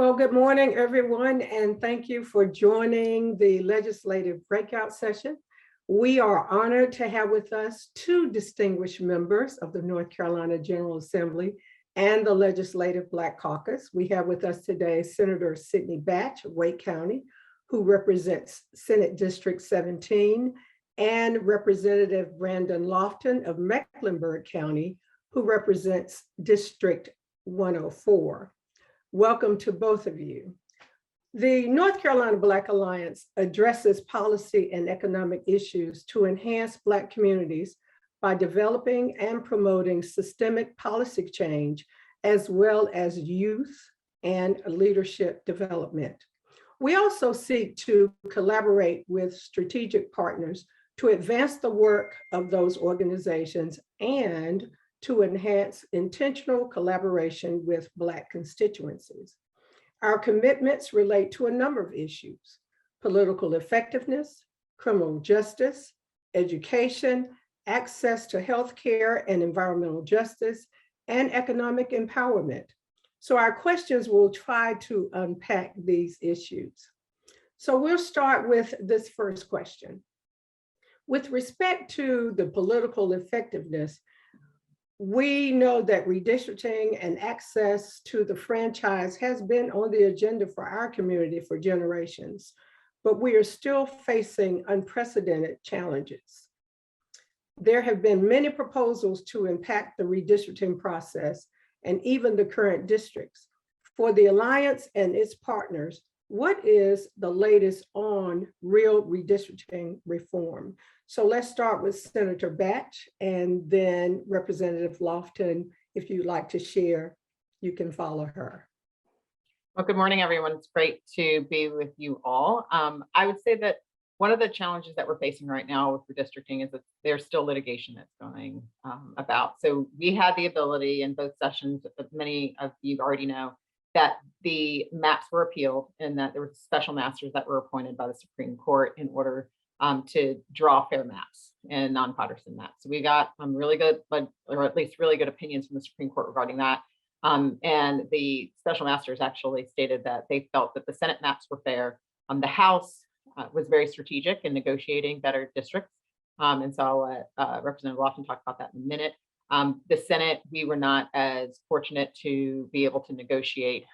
Well, good morning, everyone, and thank you for joining the legislative breakout session. We are honored to have with us two distinguished members of the North Carolina General Assembly and the Legislative Black Caucus. We have with us today Senator Sidney Batch of Wake County, who represents Senate District 17, and Representative Brandon Lofton of Mecklenburg County, who represents District 104. Welcome to both of you. The North Carolina Black Alliance addresses policy and economic issues to enhance Black communities by developing and promoting systemic policy change, as well as youth and leadership development. We also seek to collaborate with strategic partners to advance the work of those organizations and to enhance intentional collaboration with Black constituencies. Our commitments relate to a number of issues: political effectiveness, criminal justice, education, access to healthcare and environmental justice, and economic empowerment. So our questions will try to unpack these issues. So we'll start with this first question. With respect to the political effectiveness, we know that redistricting and access to the franchise has been on the agenda for our community for generations, but we are still facing unprecedented challenges. There have been many proposals to impact the redistricting process and even the current districts. For the Alliance and its partners, what is the latest on real redistricting reform? So let's start with Senator Batch and then Representative Lofton. If you'd like to share, you can follow her. Well, good morning, everyone. It's great to be with you all. I would say that one of the challenges that we're facing right now with redistricting is that there's still litigation that's going about. So we had the ability in both sessions, many of you already know, that the maps were appealed and that there were special masters that were appointed by the Supreme Court in order to draw fair maps and nonpartisan maps. So we got really good, or at least really good opinions from the Supreme Court regarding that. And the special masters actually stated that they felt that the Senate maps were fair. The House was very strategic in negotiating better districts. And so I'll let Representative Lofton talk about that in a minute. The Senate, we were not as fortunate to be able to negotiate.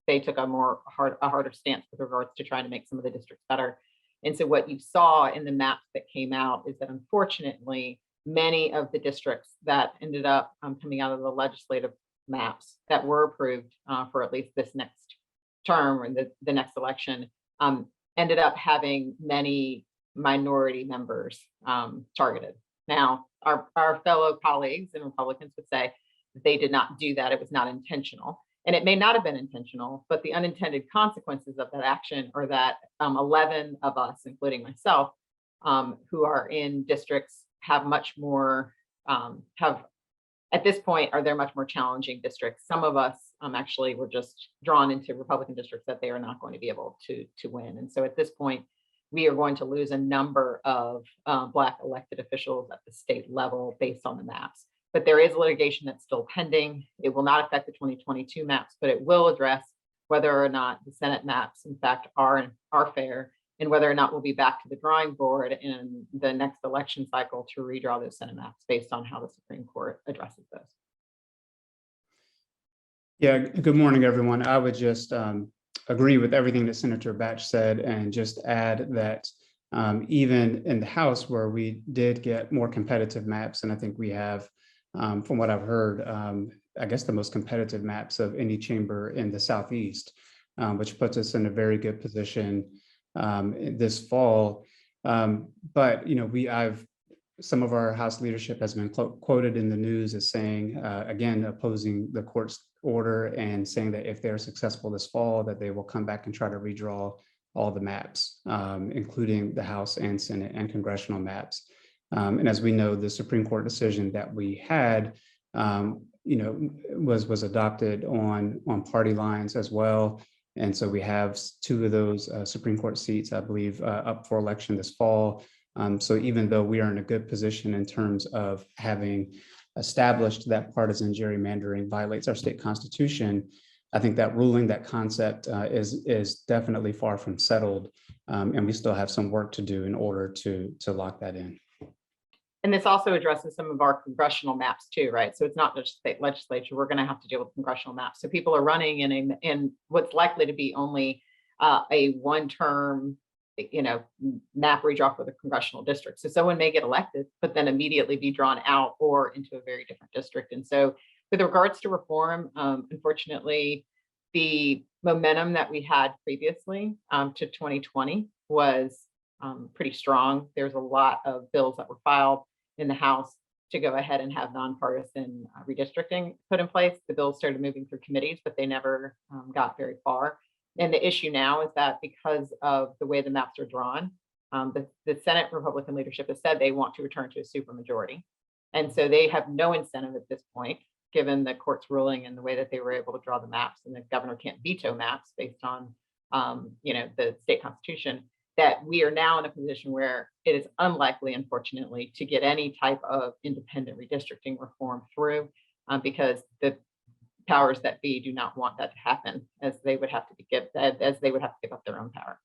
They took a harder stance with regards to trying to make some of the districts better. And so what you saw in the maps that came out is that unfortunately, many of the districts that ended up coming out of the legislative maps that were approved for at least this next term or the next election ended up having many minority members targeted. Now, our fellow colleagues and Republicans would say that they did not do that. It was not intentional. And it may not have been intentional, but the unintended consequences of that action are that 11 of us, including myself, who are in districts have much more, at this point, they're much more challenging districts. Some of us actually were just drawn into Republican districts that they are not going to be able to win. And so at this point, we are going to lose a number of Black elected officials at the state level based on the maps. But there is litigation that's still pending. It will not affect the 2022 maps, but it will address whether or not the Senate maps, in fact, are fair, and whether or not we'll be back to the drawing board in the next election cycle to redraw those Senate maps based on how the Supreme Court addresses those. Yeah, good morning, everyone. I would just agree with everything that Senator Batch said and just add that even in the House where we did get more competitive maps, and I think we have, from what I've heard, I guess the most competitive maps of any chamber in the Southeast, which puts us in a very good position this fall. But some of our House leadership has been quoted in the news as saying, again, opposing the court's order and saying that if they're successful this fall, that they will come back and try to redraw all the maps, including the House and Senate and congressional maps. And as we know, the Supreme Court decision that we had, was adopted on party lines as well. And so we have two of those Supreme Court seats, I believe, up for election this fall. So even though we are in a good position in terms of having established that partisan gerrymandering violates our state constitution, I think that ruling, that concept is definitely far from settled. And we still have some work to do in order to lock that in. And this also addresses some of our congressional maps too, right? So it's not just state legislature. We're going to have to deal with congressional maps. So people are running in what's likely to be only a one-term, map redraw for the congressional district. So someone may get elected, but then immediately be drawn out or into a very different district. And so with regards to reform, unfortunately, the momentum that we had previously to 2020 was pretty strong. There's a lot of bills that were filed in the House to go ahead and have nonpartisan redistricting put in place. The bills started moving through committees, but they never got very far. And the issue now is that because of the way the maps are drawn, the Senate Republican leadership has said they want to return to a supermajority. And so they have no incentive at this point, given the court's ruling and the way that they were able to draw the maps, and the governor can't veto maps based on the state constitution, that we are now in a position where it is unlikely, unfortunately, to get any type of independent redistricting reform through because the powers that be do not want that to happen, as they would have to give up their own power.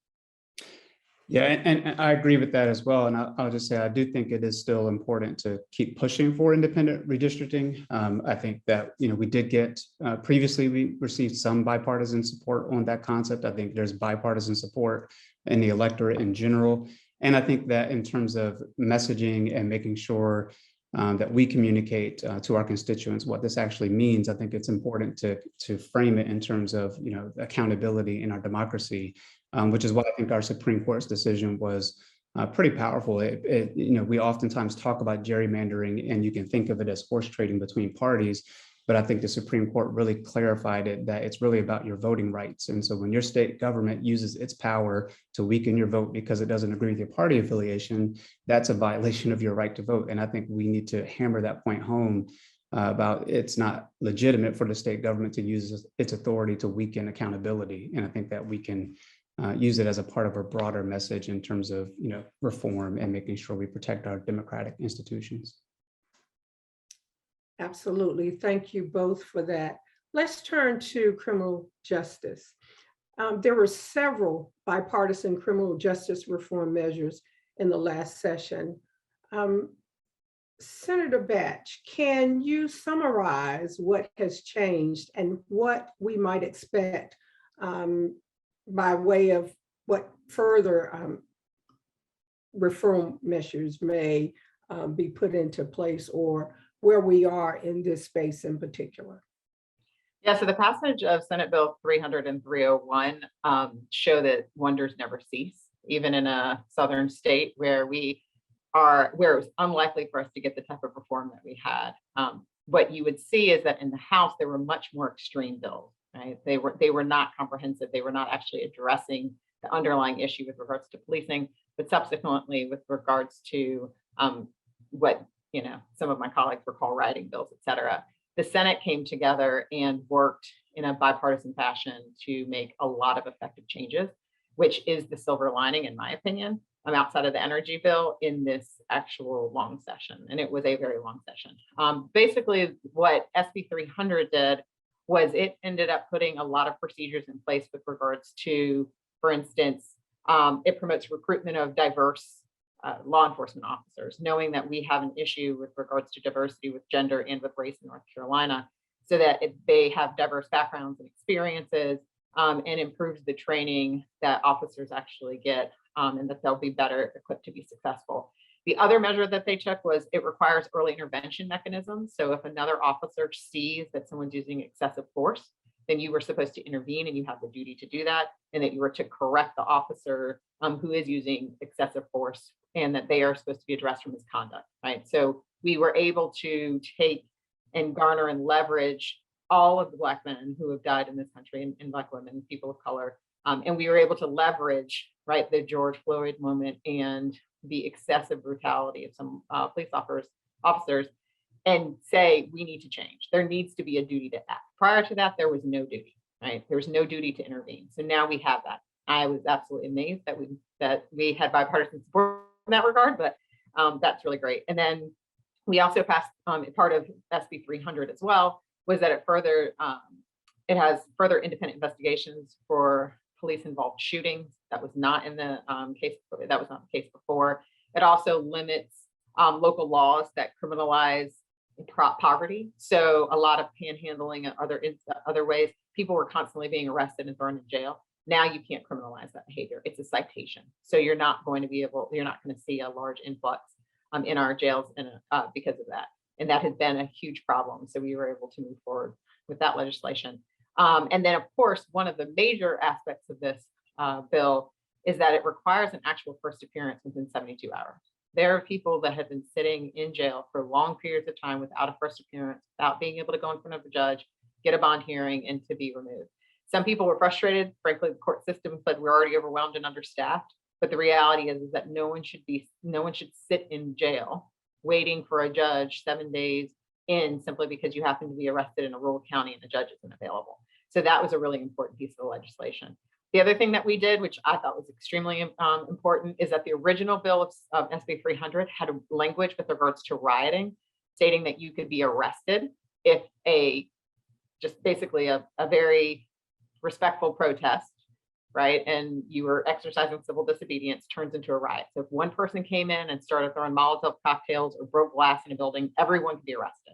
Yeah, and I agree with that as well. And I'll just say, I do think it is still important to keep pushing for independent redistricting. I think that, we did get, previously we received some bipartisan support on that concept. I think there's bipartisan support in the electorate in general. And I think that in terms of messaging and making sure that we communicate to our constituents what this actually means, I think it's important to frame it in terms of, accountability in our democracy. Which is why I think our Supreme Court's decision was pretty powerful. We oftentimes talk about gerrymandering, and you can think of it as horse trading between parties. But I think the Supreme Court really clarified it, that it's really about your voting rights. And so when your state government uses its power to weaken your vote because it doesn't agree with your party affiliation, that's a violation of your right to vote. And I think we need to hammer that point home about it's not legitimate for the state government to use its authority to weaken accountability. And I think that we can use it as a part of a broader message in terms of reform and making sure we protect our democratic institutions. Absolutely. Thank you both for that. Let's turn to criminal justice. There were several bipartisan criminal justice reform measures in the last session. Senator Batch, can you summarize what has changed and what we might expect by way of what further reform measures may be put into place, or where we are in this space in particular? Yeah, so the passage of Senate Bill 300 and 301 show that wonders never cease, even in a southern state where it was unlikely for us to get the type of reform that we had. What you would see is that in the House, there were much more extreme bills. Right? They were not comprehensive. They were not actually addressing the underlying issue with regards to policing, but subsequently with regards to what some of my colleagues would call riding bills, et cetera. The Senate came together and worked in a bipartisan fashion to make a lot of effective changes, which is the silver lining, in my opinion, outside of the energy bill in this actual long session. And it was a very long session. Basically, what SB 300 did was it ended up putting a lot of procedures in place with regards to, for instance, it promotes recruitment of diverse law enforcement officers, knowing that we have an issue with regards to diversity with gender and with race in North Carolina, so that they have diverse backgrounds and experiences, and improves the training that officers actually get, and that they'll be better equipped to be successful. The other measure that they took was it requires early intervention mechanisms. So if another officer sees that someone's using excessive force, then you were supposed to intervene, and you have the duty to do that, and that you were to correct the officer who is using excessive force, and that they are supposed to be addressed for misconduct, right? So we were able to take and garner and leverage all of the Black men who have died in this country, and Black women, people of color, and we were able to leverage, right, the George Floyd moment and the excessive brutality of some police officers, and say, we need to change. There needs to be a duty to act. Prior to that, there was no duty, right? There was no duty to intervene. So now we have that. I was absolutely amazed that we had bipartisan support in that regard, but that's really great. And then we also passed, part of SB 300 as well, was that it further It has further independent investigations for police-involved shootings. That was not in the case. That was not the case before. It also limits local laws that criminalize poverty. So a lot of panhandling and other ways, people were constantly being arrested and thrown in jail. Now you can't criminalize that behavior. It's a citation. So you're not going to see a large influx in our jails because of that. And that has been a huge problem. So we were able to move forward with that legislation. And then, of course, one of the major aspects of this bill is that it requires an actual first appearance within 72 hours. There are people that have been sitting in jail for long periods of time without a first appearance, without being able to go in front of a judge, get a bond hearing, and to be removed. Some people were frustrated. Frankly, the court system said we're already overwhelmed and understaffed. But the reality is that no one should sit in jail waiting for a judge 7 days in simply because you happen to be arrested in a rural county and the judge isn't available. So that was a really important piece of the legislation. The other thing that we did, which I thought was extremely important, is that the original bill of SB 300 had a language with regards to rioting, stating that you could be arrested if basically a very respectful protest, right, and you were exercising civil disobedience, turns into a riot. So if one person came in and started throwing Molotov cocktails or broke glass in a building, everyone could be arrested.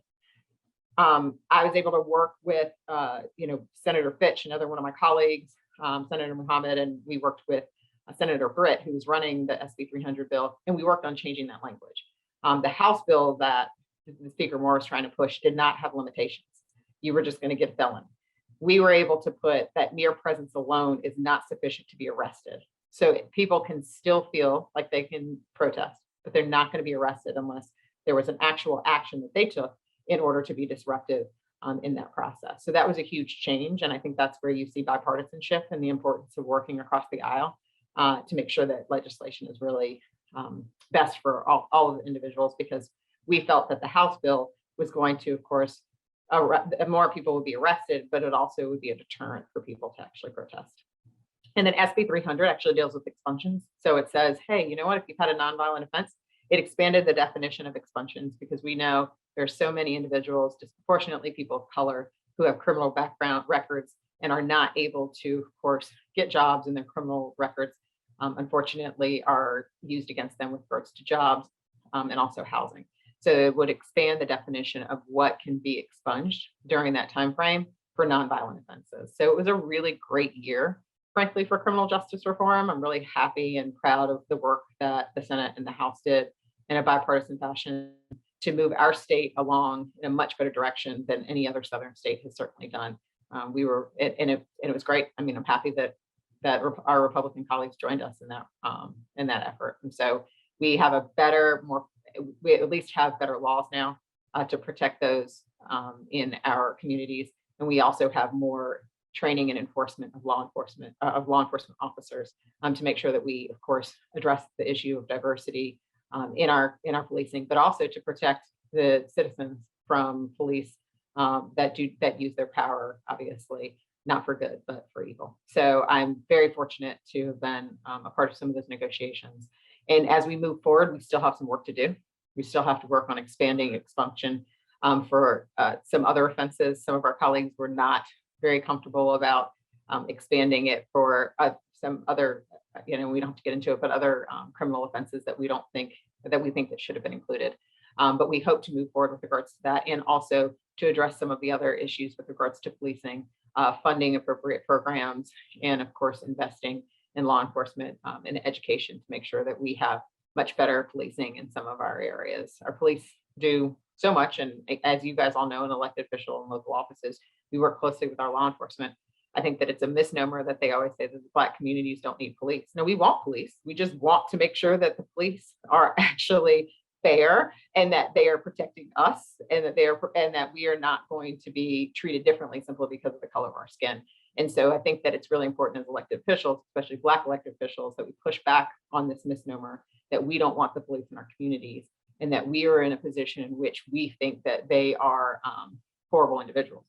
I was able to work with, Senator Fitch, another one of my colleagues, Senator Muhammad, and we worked with Senator Britt, who was running the SB 300 bill, and we worked on changing that language. The House bill that the Speaker Moore was trying to push did not have limitations. You were just going to get a felon. We were able to put that mere presence alone is not sufficient to be arrested. So people can still feel like they can protest, but they're not going to be arrested unless there was an actual action that they took in order to be disruptive in that process. So that was a huge change. And I think that's where you see bipartisanship and the importance of working across the aisle to make sure that legislation is really best for all of the individuals, because we felt that the House bill was going to, of course, more people would be arrested, but it also would be a deterrent for people to actually protest. And then SB 300 actually deals with expunsions. So it says, hey, you know what, if you've had a nonviolent offense, it expanded the definition of expunsions, because we know there's so many individuals, disproportionately people of color, who have criminal background records and are not able to, of course, get jobs, and their criminal records, unfortunately, are used against them with regards to jobs and also housing. So it would expand the definition of what can be expunged during that time frame for nonviolent offenses. So it was a really great year, frankly, for criminal justice reform. I'm really happy and proud of the work that the Senate and the House did in a bipartisan fashion to move our state along in a much better direction than any other Southern state has certainly done. It was great. I mean, I'm happy that our Republican colleagues joined us in that effort. And so we have we at least have better laws now to protect those in our communities. And we also have more training and enforcement of law enforcement officers to make sure that we, of course, address the issue of diversity in our policing, but also to protect the citizens from police that use their power, obviously, not for good, but for evil. So I'm very fortunate to have been a part of some of those negotiations. And as we move forward, we still have some work to do. We still have to work on expanding expunction for some other offenses. Some of our colleagues were not very comfortable about expanding it for some other, we don't have to get into it, but other criminal offenses that we think that should have been included. But we hope to move forward with regards to that, and also to address some of the other issues with regards to policing, funding appropriate programs, and of course, investing in law enforcement and education to make sure that we have much better policing in some of our areas. Our police do so much, and as you guys all know, in elected official and local offices, we work closely with our law enforcement. I think that it's a misnomer that they always say that the Black communities don't need police. No, we want police. We just want to make sure that the police are actually fair and that they are protecting us, and that we are not going to be treated differently simply because of the color of our skin. And so I think that it's really important as elected officials, especially Black elected officials, that we push back on this misnomer that we don't want the police in our communities, and that we are in a position in which we think that they are horrible individuals.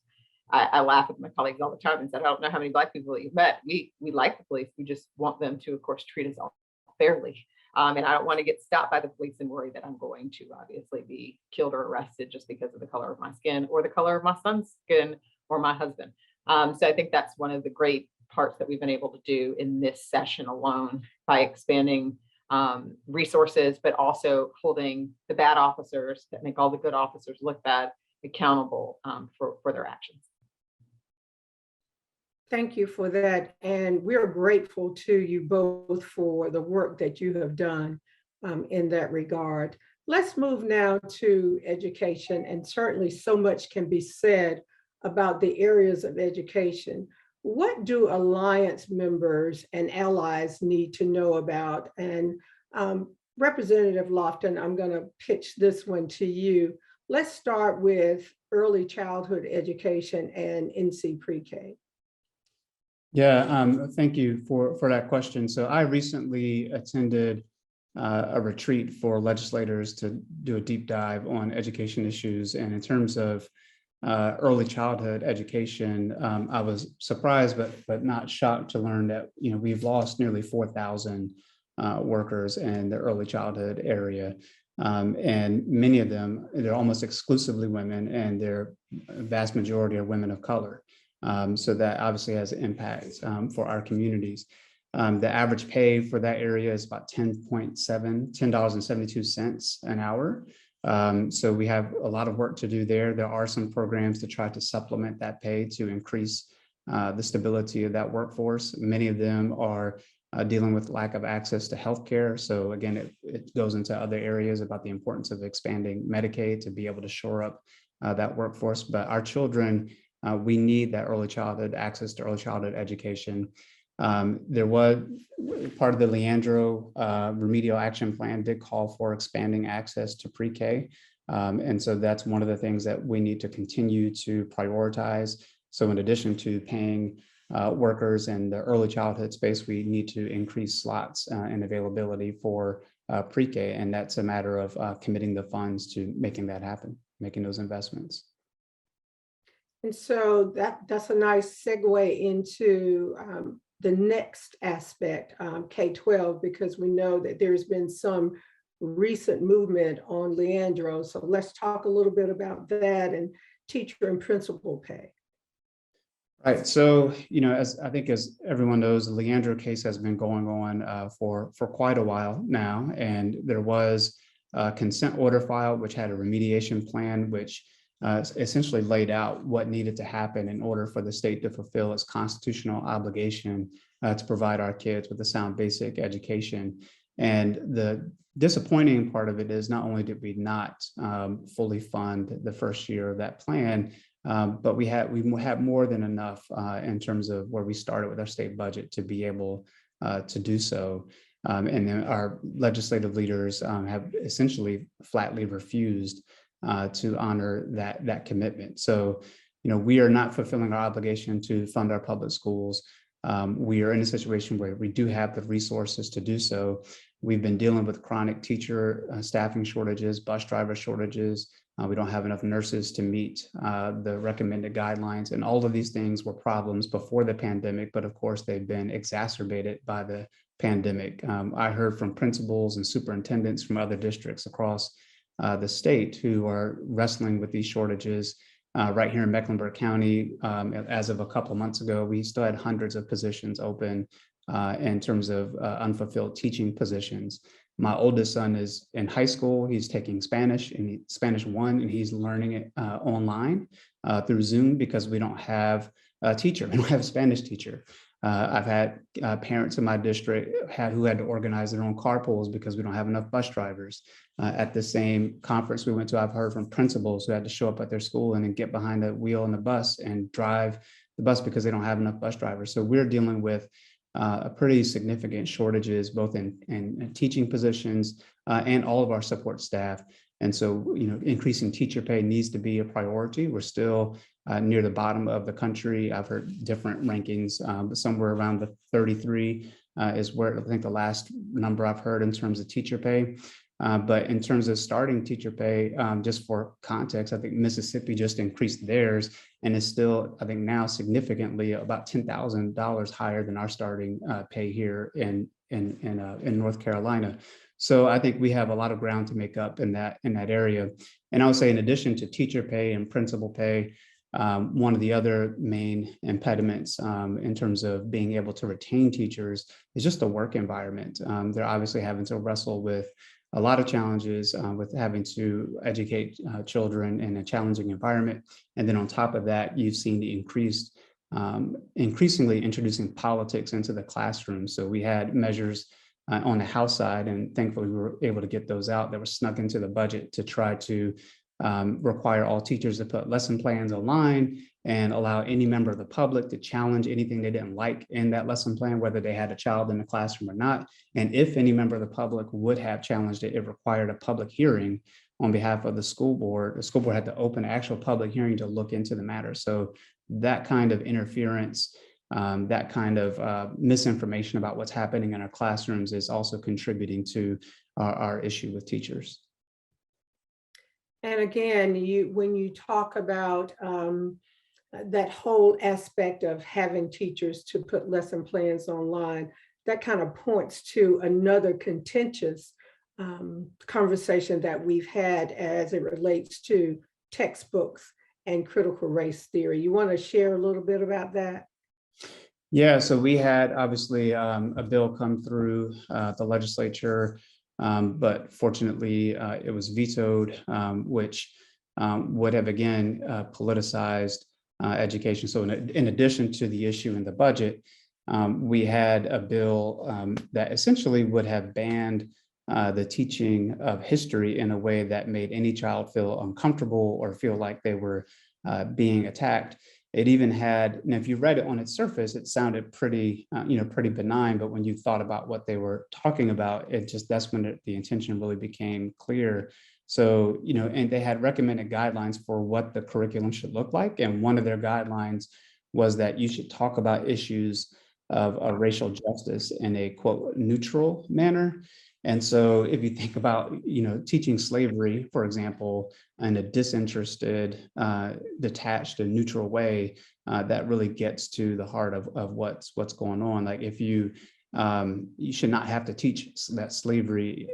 I laugh with my colleagues all the time and said, I don't know how many Black people that you've met. We like the police. We just want them to, of course, treat us all fairly. And I don't want to get stopped by the police and worry that I'm going to obviously be killed or arrested just because of the color of my skin or the color of my son's skin or my husband. So I think that's one of the great parts that we've been able to do in this session alone by expanding resources, but also holding the bad officers that make all the good officers look bad accountable for their actions. Thank you for that. And we're grateful to you both for the work that you have done in that regard. Let's move now to education, and certainly so much can be said about the areas of education. What do Alliance members and allies need to know about? And Representative Lofton, I'm going to pitch this one to you. Let's start with early childhood education and NC pre-K. Yeah, thank you for that question. So I recently attended a retreat for legislators to do a deep dive on education issues. And in terms of early childhood education, I was surprised but not shocked to learn that we've lost nearly 4,000 workers in the early childhood area. And many of them, they're almost exclusively women, and they're vast majority are women of color. So that obviously has an impact for our communities. The average pay for that area is about $10.72 an hour. So we have a lot of work to do there. There are some programs to try to supplement that pay to increase the stability of that workforce. Many of them are dealing with lack of access to healthcare. So again, it goes into other areas about the importance of expanding Medicaid to be able to shore up that workforce. But our children, we need that early childhood access to early childhood education. There was part of the Leandro remedial action plan did call for expanding access to pre-K. And so that's one of the things that we need to continue to prioritize. So in addition to paying workers in the early childhood space, we need to increase slots and availability for pre-K. And that's a matter of committing the funds to making that happen, making those investments. And so that's a nice segue into the next aspect, K-12, because we know that there's been some recent movement on Leandro. So let's talk a little bit about that and teacher and principal pay. Right. So, as I think as everyone knows, the Leandro case has been going on for quite a while now. And there was a consent order filed, which had a remediation plan, which essentially laid out what needed to happen in order for the state to fulfill its constitutional obligation to provide our kids with a sound basic education. And the disappointing part of it is not only did we not fully fund the first year of that plan, but we had more than enough in terms of where we started with our state budget to be able to do so. And then our legislative leaders have essentially flatly refused to honor that commitment. So, we are not fulfilling our obligation to fund our public schools. We are in a situation where we do have the resources to do so. We've been dealing with chronic teacher staffing shortages, bus driver shortages. We don't have enough nurses to meet the recommended guidelines. And all of these things were problems before the pandemic, but of course they've been exacerbated by the pandemic. I heard from principals and superintendents from other districts across the state who are wrestling with these shortages. Right here in Mecklenburg County, as of a couple of months ago, we still had hundreds of positions open in terms of unfulfilled teaching positions. My oldest son is in high school. He's taking Spanish and Spanish 1, and he's learning it online through Zoom because we don't have a teacher. We don't have a Spanish teacher. I've had parents in my district who had to organize their own carpools because we don't have enough bus drivers. At the same conference we went to, I've heard from principals who had to show up at their school and then get behind the wheel in the bus and drive the bus because they don't have enough bus drivers. So we're dealing with a pretty significant shortages, both in teaching positions and all of our support staff. And so, increasing teacher pay needs to be a priority. We're still near the bottom of the country. I've heard different rankings, but somewhere around the 33 is where I think the last number I've heard in terms of teacher pay. But in terms of starting teacher pay, just for context, I think Mississippi just increased theirs and is still, I think now significantly about $10,000 higher than our starting pay here in North Carolina. So I think we have a lot of ground to make up in that area. And I would say, in addition to teacher pay and principal pay, one of the other main impediments in terms of being able to retain teachers is just the work environment. They're obviously having to wrestle with a lot of challenges with having to educate children in a challenging environment. And then on top of that, you've seen the increasingly introducing politics into the classroom. So we had measures on the House side, and thankfully we were able to get those out that were snuck into the budget to try to require all teachers to put lesson plans online and allow any member of the public to challenge anything they didn't like in that lesson plan, whether they had a child in the classroom or not. And if any member of the public would have challenged it, it required a public hearing on behalf of the school board. The school board had to open an actual public hearing to look into the matter. So that kind of interference, that kind of misinformation about what's happening in our classrooms is also contributing to our issue with teachers. And again, when you talk about that whole aspect of having teachers to put lesson plans online, that kind of points to another contentious conversation that we've had as it relates to textbooks and critical race theory. You want to share a little bit about that? Yeah, so we had obviously a bill come through the legislature, but fortunately it was vetoed, which would have again politicized education. So in addition to the issue in the budget, we had a bill that essentially would have banned the teaching of history in a way that made any child feel uncomfortable or feel like they were being attacked. It even had, and if you read it on its surface, it sounded pretty, pretty benign. But when you thought about what they were talking about, that's when the intention really became clear. So, and they had recommended guidelines for what the curriculum should look like. And one of their guidelines was that you should talk about issues of racial justice in a quote neutral manner. And so if you think about, teaching slavery, for example, in a disinterested, detached and neutral way, that really gets to the heart of what's going on. Like if you should not have to teach that slavery,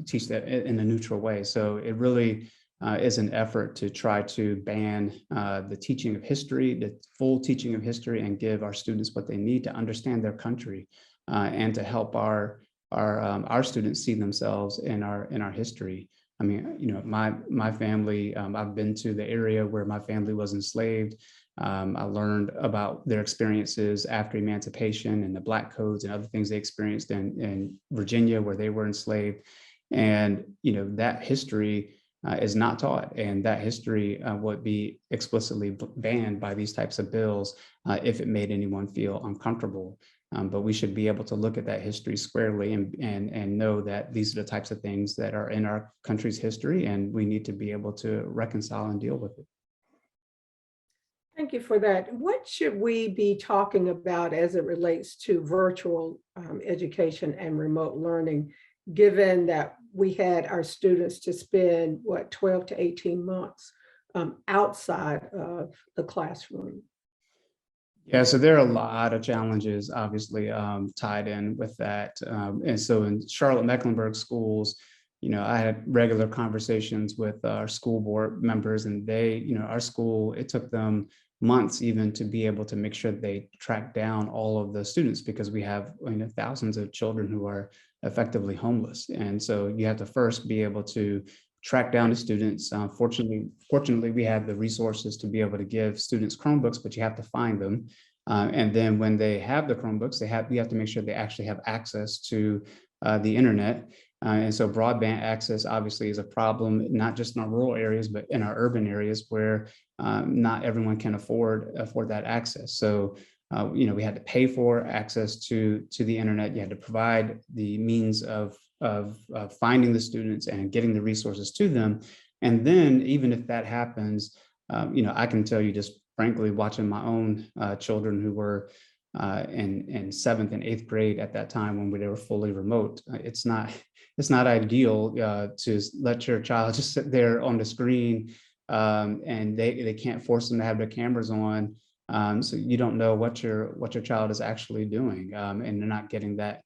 teach that in a neutral way. So it really is an effort to try to ban the teaching of history, the full teaching of history, and give our students what they need to understand their country and to help our students see themselves in our history. I mean, my family, I've been to the area where my family was enslaved. I learned about their experiences after emancipation and the Black codes and other things they experienced in Virginia where they were enslaved. And, that history is not taught, and that history would be explicitly banned by these types of bills if it made anyone feel uncomfortable. But we should be able to look at that history squarely and know that these are the types of things that are in our country's history, and we need to be able to reconcile and deal with it. Thank you for that. What should we be talking about as it relates to virtual education and remote learning, given that we had our students to spend, 12 to 18 months outside of the classroom? Yeah, so there are a lot of challenges, obviously, tied in with that. And so in Charlotte-Mecklenburg schools, I had regular conversations with our school board members, and our school, it took them months even to be able to make sure they track down all of the students, because we have thousands of children who are effectively homeless. And so you have to first be able to track down the students. Fortunately, we have the resources to be able to give students Chromebooks, but you have to find them. And then when they have the Chromebooks, you have to make sure they actually have access to the internet. And so broadband access obviously is a problem, not just in our rural areas, but in our urban areas where not everyone can afford that access. So we had to pay for access to the internet. You had to provide the means of finding the students and getting the resources to them. And then even if that happens, I can tell you just frankly, watching my own children who were in 7th and 8th grade at that time when they were fully remote, it's not ideal to let your child just sit there on the screen and they can't force them to have their cameras on. So you don't know what your child is actually doing, and they're not getting that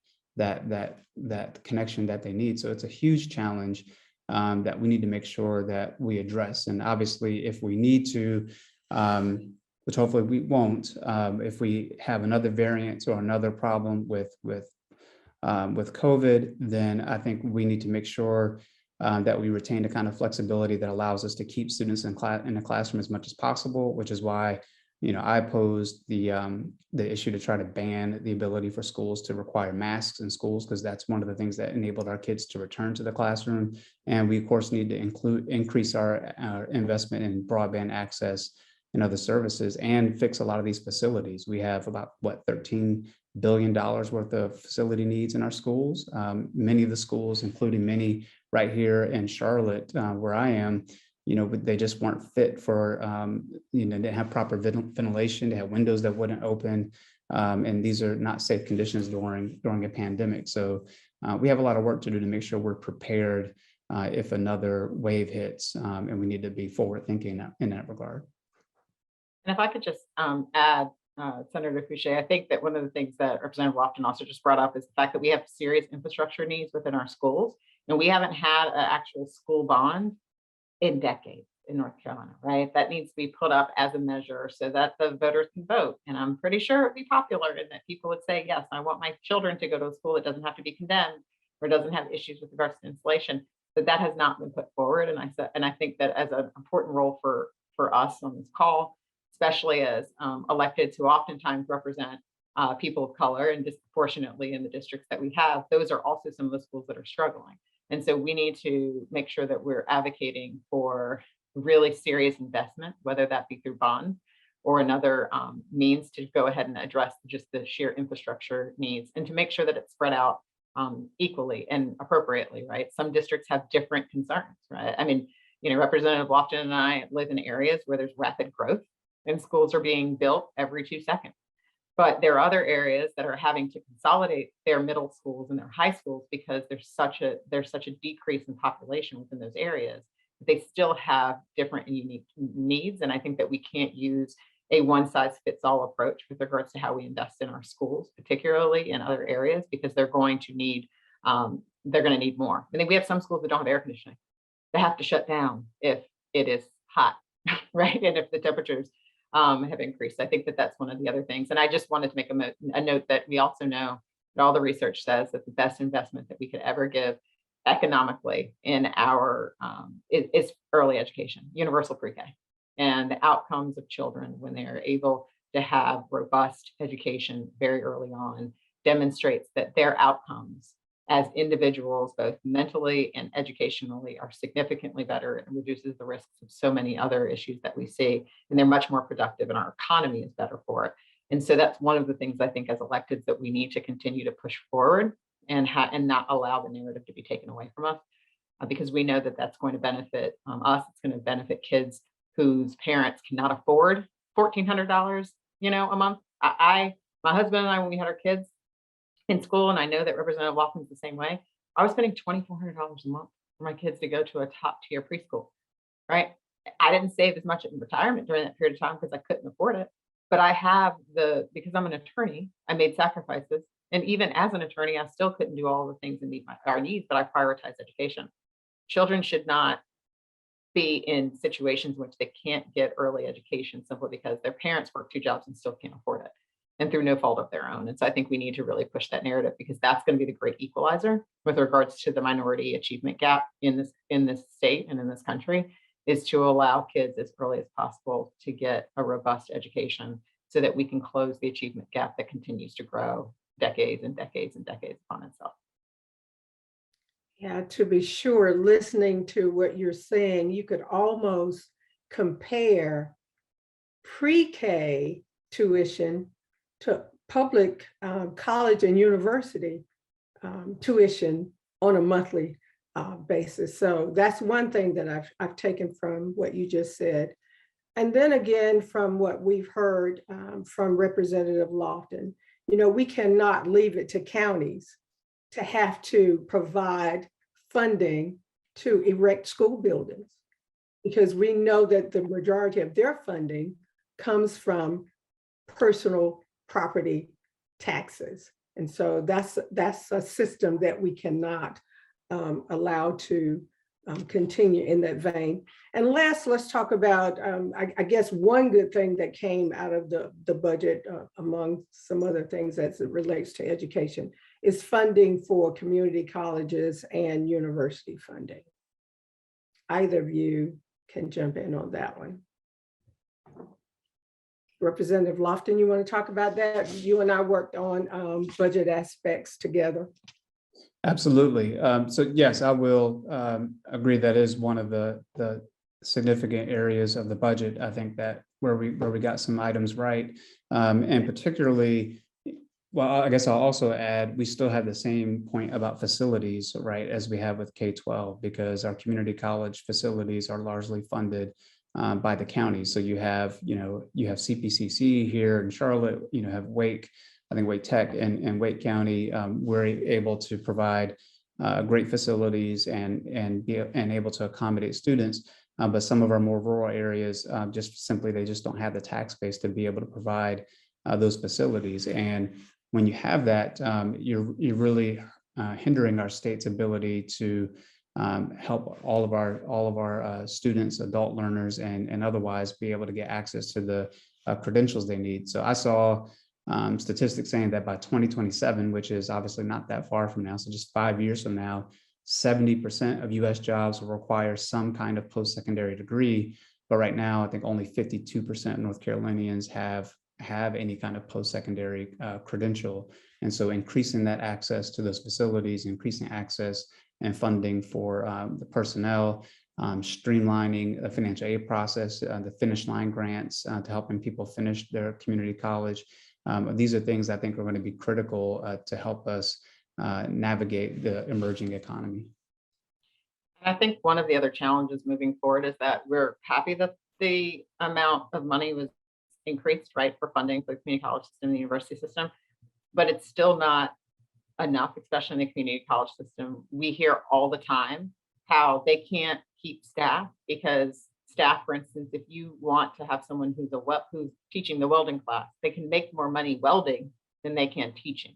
connection that they need. So it's a huge challenge that we need to make sure that we address. And obviously, if we need to which hopefully we won't. If we have another variant or another problem with COVID, then I think we need to make sure that we retain the kind of flexibility that allows us to keep students in the classroom as much as possible, which is why, I opposed the issue to try to ban the ability for schools to require masks in schools, because that's one of the things that enabled our kids to return to the classroom. And we, of course, need to increase our investment in broadband access and other services and fix a lot of these facilities. We have about, $13 billion worth of facility needs in our schools. Many of the schools, including many right here in Charlotte, where I am, they just weren't fit for, they didn't have proper ventilation. They had windows that wouldn't open. And these are not safe conditions during a pandemic. So we have a lot of work to do to make sure we're prepared if another wave hits, and we need to be forward thinking in that regard. And if I could just add, Senator Fouché, I think that one of the things that Representative Lofton also just brought up is the fact that we have serious infrastructure needs within our schools, and we haven't had an actual school bond in decades in North Carolina, right? That needs to be put up as a measure so that the voters can vote. And I'm pretty sure it'd be popular and that people would say, yes, I want my children to go to a school that doesn't have to be condemned or doesn't have issues with regards to insulation. But that has not been put forward. And I think that as an important role for us on this call, especially as electeds who oftentimes represent people of color and disproportionately in the districts that we have, those are also some of the schools that are struggling. And so we need to make sure that we're advocating for really serious investment, whether that be through bonds or another means to go ahead and address just the sheer infrastructure needs, and to make sure that it's spread out equally and appropriately, right? Some districts have different concerns, right? I mean, Representative Lofton and I live in areas where there's rapid growth and schools are being built every 2 seconds. But there are other areas that are having to consolidate their middle schools and their high schools because there's such a decrease in population within those areas. They still have different and unique needs. And I think that we can't use a one-size-fits-all approach with regards to how we invest in our schools, particularly in other areas, because they're going to need more. I think we have some schools that don't have air conditioning. They have to shut down if it is hot, right? And if the temperatures have increased. I think that that's one of the other things. And I just wanted to make a note that we also know that all the research says that the best investment that we could ever give economically in our is early education, universal pre-K, and the outcomes of children when they are able to have robust education very early on demonstrates that their outcomes as individuals, both mentally and educationally, are significantly better and reduces the risks of so many other issues that we see. And they're much more productive and our economy is better for it. And so that's one of the things I think as electeds that we need to continue to push forward and not allow the narrative to be taken away from us, because we know that that's going to benefit us. It's going to benefit kids whose parents cannot afford $1,400, a month. My husband and I, when we had our kids in school, and I know that Representative Lofton's the same way, I was spending $2,400 a month for my kids to go to a top tier preschool, right? I didn't save as much in retirement during that period of time because I couldn't afford it. But I have because I'm an attorney, I made sacrifices. And even as an attorney, I still couldn't do all the things and meet our needs, but I prioritize education. Children should not be in situations in which they can't get early education simply because their parents work 2 jobs and still can't afford it, and through no fault of their own. And so I think we need to really push that narrative, because that's going to be the great equalizer with regards to the minority achievement gap in this state and in this country, is to allow kids as early as possible to get a robust education so that we can close the achievement gap that continues to grow decades and decades and decades upon itself. Yeah, to be sure, listening to what you're saying, you could almost compare pre-K tuition to public college and university tuition on a monthly basis. So that's one thing that I've taken from what you just said. And then again, from what we've heard from Representative Lofton, we cannot leave it to counties to have to provide funding to erect school buildings, because we know that the majority of their funding comes from personal property taxes. And so that's a system that we cannot allow to continue in that vein. And last, let's talk about, I guess one good thing that came out of the budget, among some other things as it relates to education, is funding for community colleges and university funding. Either of you can jump in on that one. Representative Lofton, you want to talk about that? You and I worked on budget aspects together. Absolutely. So yes, I will agree that is one of the significant areas of the budget. I think that where we got some items right, and particularly, well, I guess I'll also add, we still have the same point about facilities, right, as we have with K-12, because our community college facilities are largely funded by the county. So you have CPCC here in Charlotte, have Wake, I think Wake Tech and Wake County. We're able to provide great facilities and able to accommodate students. But some of our more rural areas, they just don't have the tax base to be able to provide those facilities. And when you have that, you're really hindering our state's ability to help all of our students, adult learners, and otherwise be able to get access to the credentials they need. So I saw statistics saying that by 2027, which is obviously not that far from now, so just 5 years from now, 70% of US jobs will require some kind of post-secondary degree. But right now, I think only 52% of North Carolinians have any kind of post-secondary credential. And so increasing that access to those facilities, increasing access and funding for the personnel, streamlining the financial aid process, the finish line grants to helping people finish their community college. These are things I think are going to be critical to help us navigate the emerging economy. And I think one of the other challenges moving forward is that we're happy that the amount of money was increased, right, for funding for the community college system and the university system, but it's still not enough, especially in the community college system. We hear all the time how they can't keep staff because staff, for instance, if you want to have someone who's teaching the welding class, they can make more money welding than they can teaching,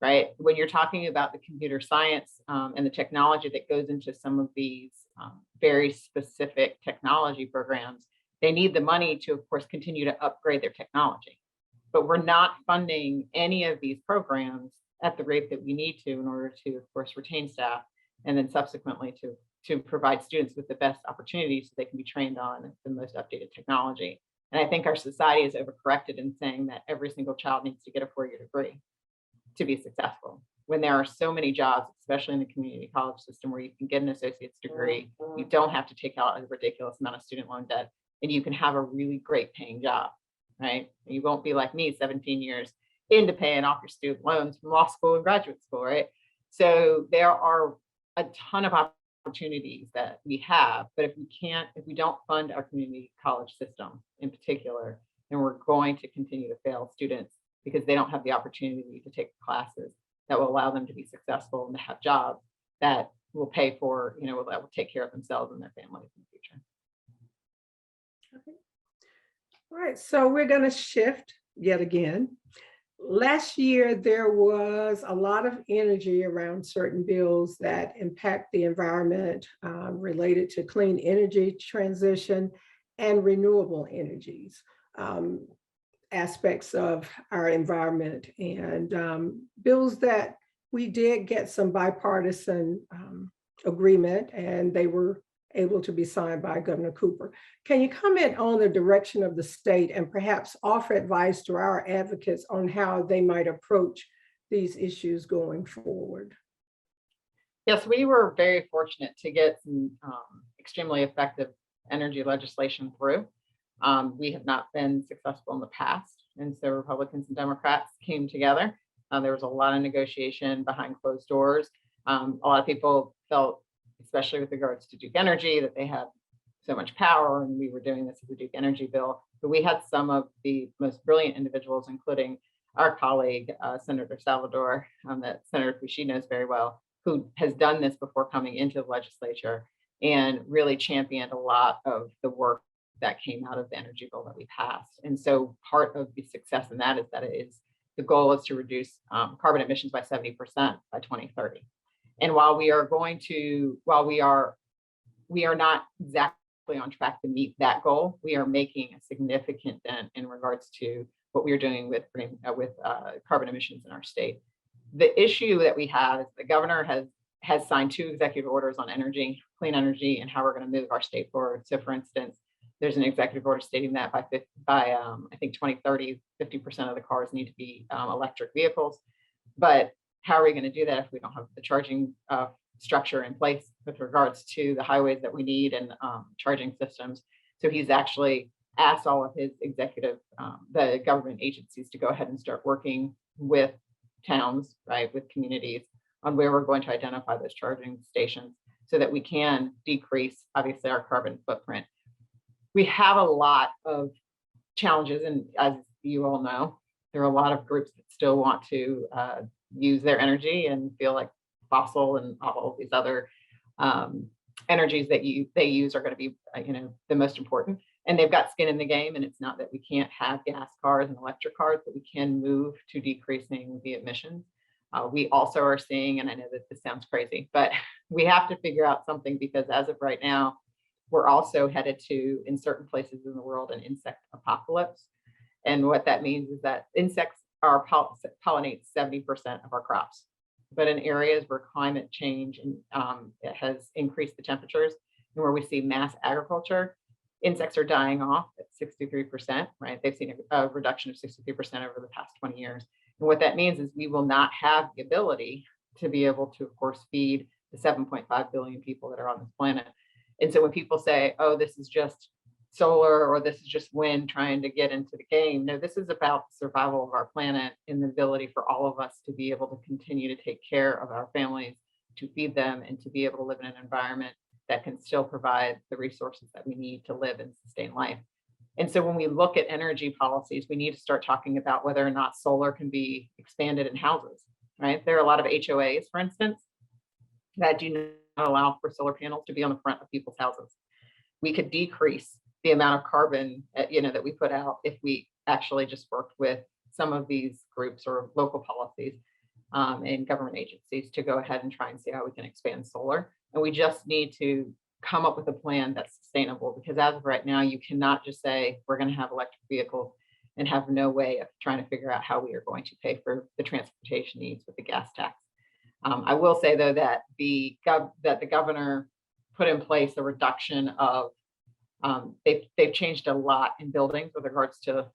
right? When you're talking about the computer science and the technology that goes into some of these very specific technology programs, they need the money to, of course, continue to upgrade their technology. But we're not funding any of these programs at the rate that we need to in order to, of course, retain staff and then subsequently to provide students with the best opportunities so they can be trained on the most updated technology. And I think our society is overcorrected in saying that every single child needs to get a 4-year degree to be successful, when there are so many jobs, especially in the community college system, where you can get an associate's degree, you don't have to take out a ridiculous amount of student loan debt, and you can have a really great paying job, right? You won't be like me, 17 years into paying off your student loans from law school and graduate school, right? So there are a ton of opportunities that we have, but if we don't fund our community college system in particular, then we're going to continue to fail students because they don't have the opportunity to take classes that will allow them to be successful and to have jobs that will pay for, that will take care of themselves and their families in the future. Okay. All right, so we're going to shift yet again. Last year, there was a lot of energy around certain bills that impact the environment related to clean energy transition and renewable energies, aspects of our environment, and bills that we did get some bipartisan agreement, and they were able to be signed by Governor Cooper. Can you comment on the direction of the state and perhaps offer advice to our advocates on how they might approach these issues going forward? Yes, we were very fortunate to get some extremely effective energy legislation through. We have not been successful in the past, and so Republicans and Democrats came together. There was a lot of negotiation behind closed doors. A lot of people felt, especially with regards to Duke Energy, that they had so much power, and we were doing this as a Duke Energy bill. But we had some of the most brilliant individuals, including our colleague, Senator Salvador, that Senator Fushi knows very well, who has done this before coming into the legislature and really championed a lot of the work that came out of the energy bill that we passed. And so part of the success in that is that the goal is to reduce carbon emissions by 70% by 2030. And while we are we are not exactly on track to meet that goal. We are making a significant dent in regards to what we are doing with carbon emissions in our state. The issue that we have is the governor has signed 2 executive orders on energy, clean energy, and how we're going to move our state forward. So, for instance, there's an executive order stating that by I think 2030, 50% of the cars need to be electric vehicles. But how are we going to do that if we don't have the charging structure in place with regards to the highways that we need and charging systems? So he's actually asked all of his the government agencies to go ahead and start working with towns, right, with communities on where we're going to identify those charging stations so that we can decrease, obviously, our carbon footprint. We have a lot of challenges, and as you all know, there are a lot of groups that still want to use their energy and feel like fossil and all of these other energies that they use are going to be, the most important. And they've got skin in the game. And it's not that we can't have gas cars and electric cars, but we can move to decreasing the emissions. We also are seeing, and I know that this sounds crazy, but we have to figure out something, because as of right now, we're also headed to, in certain places in the world, an insect apocalypse. And what that means is that insects pollinate 70% of our crops. But in areas where climate change it has increased the temperatures, and where we see mass agriculture, insects are dying off at 63%, right? They've seen a reduction of 63% over the past 20 years. And what that means is we will not have the ability to be able to, of course, feed the 7.5 billion people that are on this planet. And so when people say, oh, this is just solar or this is just wind trying to get into the game, no, this is about the survival of our planet and the ability for all of us to be able to continue to take care of our families, to feed them, and to be able to live in an environment that can still provide the resources that we need to live and sustain life. And so when we look at energy policies, we need to start talking about whether or not solar can be expanded in houses, right? There are a lot of HOAs, for instance, that do not allow for solar panels to be on the front of people's houses. We could decrease the amount of carbon, that we put out if we actually just worked with some of these groups or local policies and government agencies to go ahead and try and see how we can expand solar. And we just need to come up with a plan that's sustainable, because as of right now, you cannot just say we're going to have electric vehicles and have no way of trying to figure out how we are going to pay for the transportation needs with the gas tax. I will say, though, that the governor put in place a reduction of they've changed a lot in buildings with regards to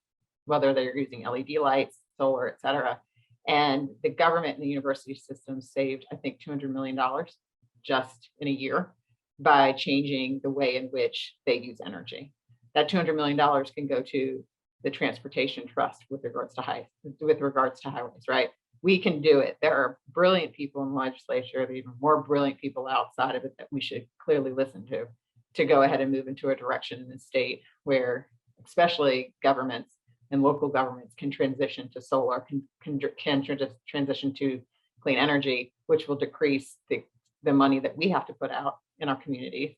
whether they're using LED lights, solar, et cetera. And the government and the university system saved, I think, $200 million just in a year by changing the way in which they use energy. That $200 million can go to the transportation trust with regards to highways, right? We can do it. There are brilliant people in the legislature, there are even more brilliant people outside of it that we should clearly listen to go ahead and move into a direction in the state where especially governments and local governments can transition to solar, can transition to clean energy, which will decrease the money that we have to put out in our communities.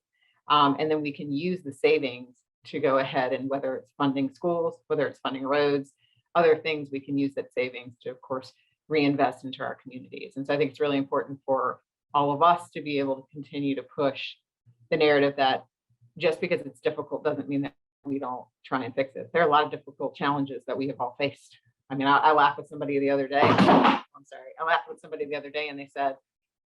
And then we can use the savings to go ahead, and whether it's funding schools, whether it's funding roads, other things, we can use that savings to, of course, reinvest into our communities. And so I think it's really important for all of us to be able to continue to push the narrative that just because it's difficult doesn't mean that we don't try and fix it. There are a lot of difficult challenges that we have all faced. I mean, I laughed with somebody the other day. I laughed with somebody the other day and they said,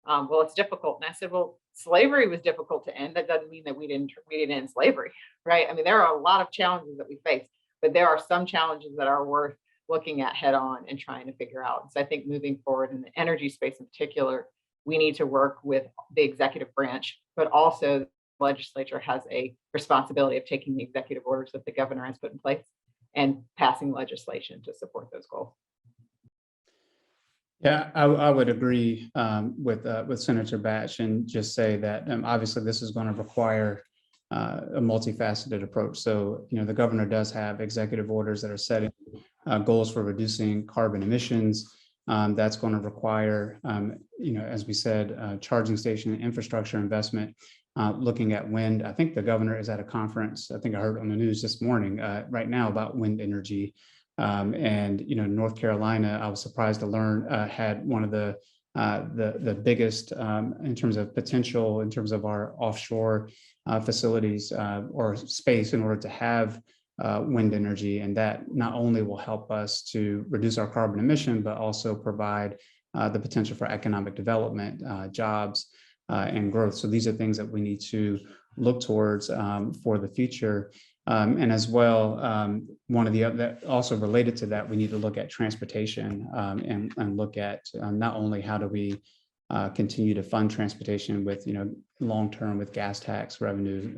well, it's difficult. And I said, well, slavery was difficult to end. That doesn't mean that we didn't end slavery, right? I mean, there are a lot of challenges that we face, but there are some challenges that are worth looking at head on and trying to figure out. So I think moving forward in the energy space in particular, we need to work with the executive branch, but also the legislature has a responsibility of taking the executive orders that the governor has put in place and passing legislation to support those goals. Yeah, I would agree with Senator Batch and just say that obviously this is going to require a multifaceted approach. So, the governor does have executive orders that are setting goals for reducing carbon emissions. That's going to require, as we said, charging station infrastructure investment, looking at wind. I think the governor is at a conference, I think I heard on the news this morning right now about wind energy. And North Carolina, I was surprised to learn, had one of the the biggest in terms of potential, in terms of our offshore facilities or space in order to have wind energy. And that not only will help us to reduce our carbon emission, but also provide the potential for economic development, jobs, and growth. So these are things that we need to look towards for the future. And as well, one of the other, also related to that, we need to look at transportation and look at not only how do we continue to fund transportation with, long-term with gas tax revenue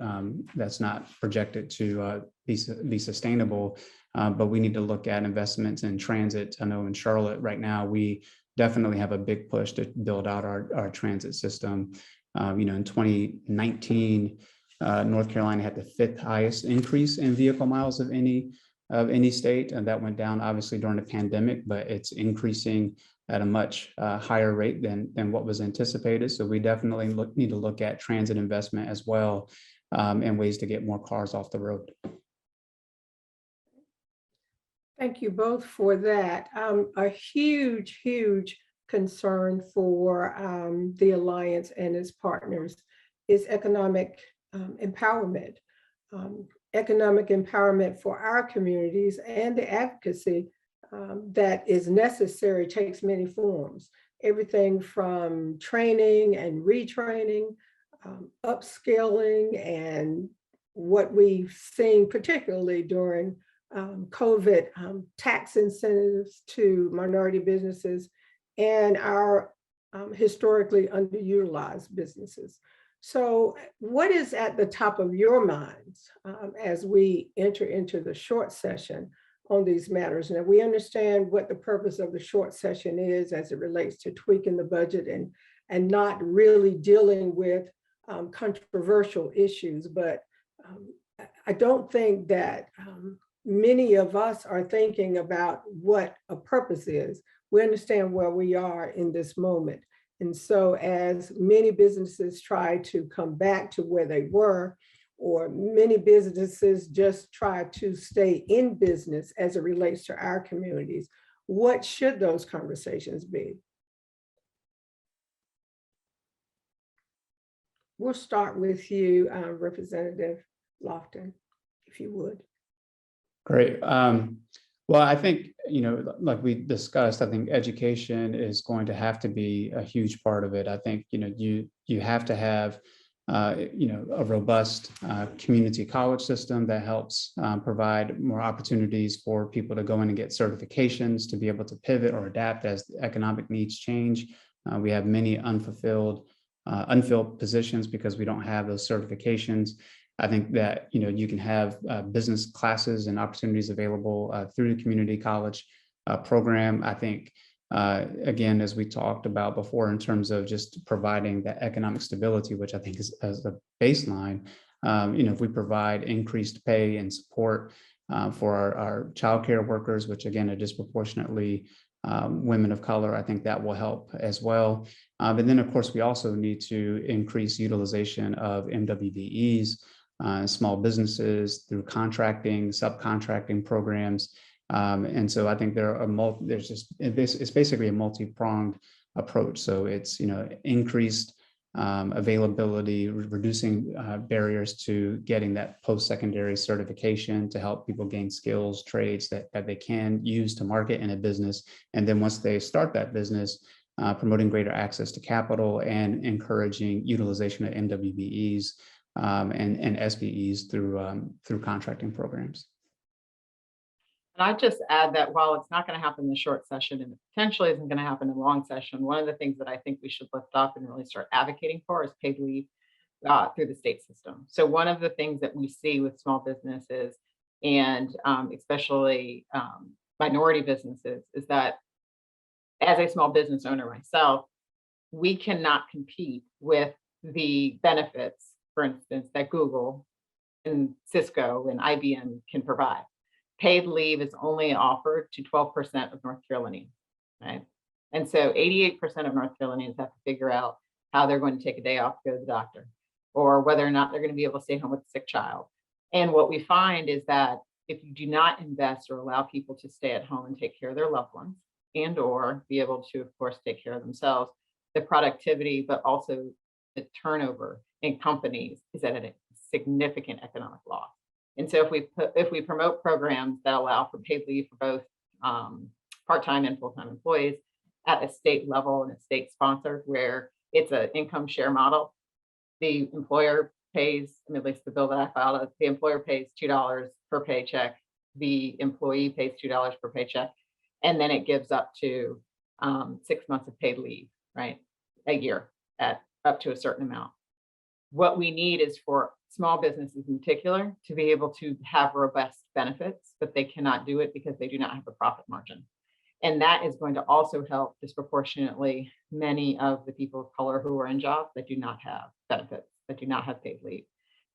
that's not projected to be sustainable, but we need to look at investments in transit. I know in Charlotte right now, we definitely have a big push to build out our transit system. In 2019, North Carolina had the 5th highest increase in vehicle miles of any state, and that went down obviously during the pandemic, but it's increasing at a much higher rate than what was anticipated. So we definitely need to look at transit investment as well, and ways to get more cars off the road. Thank you both for that. A huge, huge concern for the Alliance and its partners is economic empowerment. Economic empowerment for our communities, and the advocacy that is necessary takes many forms. Everything from training and retraining, upskilling, and what we've seen particularly during COVID, tax incentives to minority businesses and our historically underutilized businesses. So what is at the top of your minds as we enter into the short session on these matters? Now, we understand what the purpose of the short session is as it relates to tweaking the budget and not really dealing with controversial issues, but I don't think that many of us are thinking about what a purpose is. We understand where we are in this moment. And so as many businesses try to come back to where they were, or many businesses just try to stay in business as it relates to our communities, what should those conversations be? We'll start with you, Representative Lofton, if you would. Great. Well, I think, like we discussed, I think education is going to have to be a huge part of it. I think, you have to have, a robust community college system that helps provide more opportunities for people to go in and get certifications, to be able to pivot or adapt as the economic needs change. We have many unfilled positions because we don't have those certifications. I think that, you can have business classes and opportunities available through the community college program. I think, again, as we talked about before, in terms of just providing the economic stability, which I think is as a baseline, if we provide increased pay and support for our childcare workers, which again are disproportionately women of color, I think that will help as well. But then, of course, we also need to increase utilization of MWBEs, small businesses through contracting, subcontracting programs. And so I think it's basically a multi-pronged approach. So it's, increased availability, reducing barriers to getting that post-secondary certification to help people gain skills, trades that they can use to market in a business. And then once they start that business, promoting greater access to capital and encouraging utilization of MWBEs and SBEs through contracting programs. And I just add that while it's not going to happen in the short session and it potentially isn't going to happen in the long session, one of the things that I think we should lift up and really start advocating for is paid leave through the state system. So one of the things that we see with small businesses and especially minority businesses is that as a small business owner myself, we cannot compete with the benefits, for instance, that Google and Cisco and IBM can provide. Paid leave is only offered to 12% of North Carolinians, right? And so 88% of North Carolinians have to figure out how they're going to take a day off to go to the doctor, or whether or not they're going to be able to stay home with a sick child. And what we find is that if you do not invest or allow people to stay at home and take care of their loved ones and or be able to, of course, take care of themselves, the productivity, but also the turnover in companies is at a significant economic loss. And so if we promote programs that allow for paid leave for both part-time and full-time employees at a state level and a state sponsored, where it's an income share model, the employer pays, I mean, at least the bill that I filed, the employer pays $2 per paycheck, the employee pays $2 per paycheck, and then it gives up to 6 months of paid leave, right? A year at up to a certain amount. What we need is for small businesses in particular to be able to have robust benefits, but they cannot do it because they do not have a profit margin. And that is going to also help disproportionately many of the people of color who are in jobs that do not have benefits, that do not have paid leave.